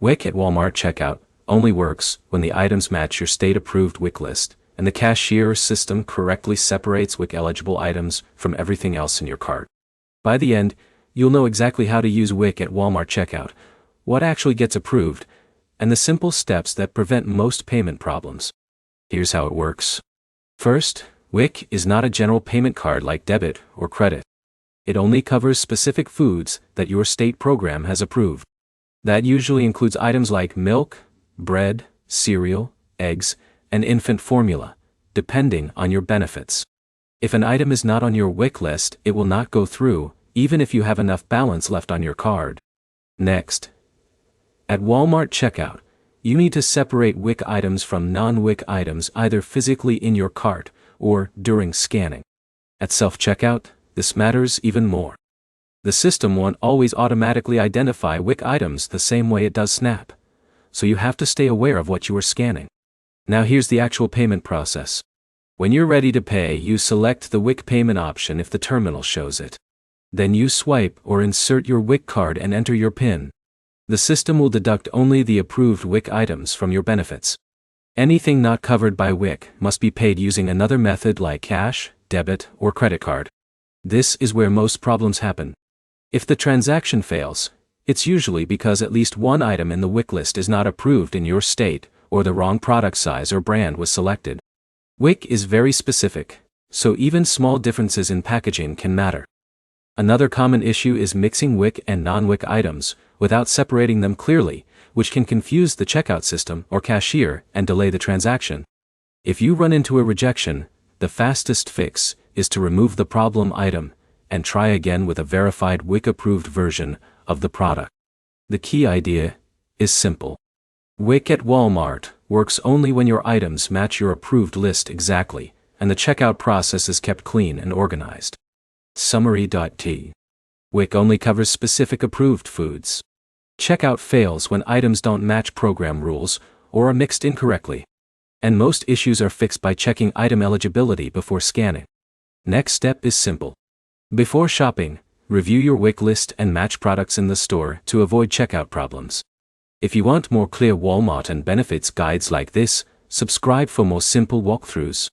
WIC at Walmart checkout only works when the items match your state-approved WIC list, and the cashier system correctly separates WIC-eligible items from everything else in your cart. By the end, you'll know exactly how to use WIC at Walmart checkout, what actually gets approved, and the simple steps that prevent most payment problems. Here's how it works. First, WIC is not a general payment card like debit or credit. It only covers specific foods that your state program has approved. That usually includes items like milk, bread, cereal, eggs, and infant formula, depending on your benefits. If an item is not on your WIC list, it will not go through, even if you have enough balance left on your card. Next, at Walmart checkout, you need to separate WIC items from non-WIC items either physically in your cart or during scanning. At self-checkout, this matters even more. The system won't always automatically identify WIC items the same way it does SNAP, so you have to stay aware of what you are scanning. Now here's the actual payment process. When you're ready to pay, you select the WIC payment option if the terminal shows it. Then you swipe or insert your WIC card and enter your PIN. The system will deduct only the approved WIC items from your benefits. Anything not covered by WIC must be paid using another method like cash, debit, or credit card. This is where most problems happen. If the transaction fails, it's usually because at least one item in the WIC list is not approved in your state, or the wrong product size or brand was selected. WIC is very specific, so even small differences in packaging can matter. Another common issue is mixing WIC and non-WIC items without separating them clearly, which can confuse the checkout system or cashier and delay the transaction. If you run into a rejection, the fastest fix is to remove the problem item and try again with a verified WIC-approved version of the product. The key idea is simple. WIC at Walmart works only when your items match your approved list exactly, and the checkout process is kept clean and organized. Summary.t. WIC only covers specific approved foods. Checkout fails when items don't match program rules or are mixed incorrectly. And most issues are fixed by checking item eligibility before scanning. Next step is simple. Before shopping, review your WIC list and match products in the store to avoid checkout problems. If you want more clear Walmart and benefits guides like this, subscribe for more simple walkthroughs.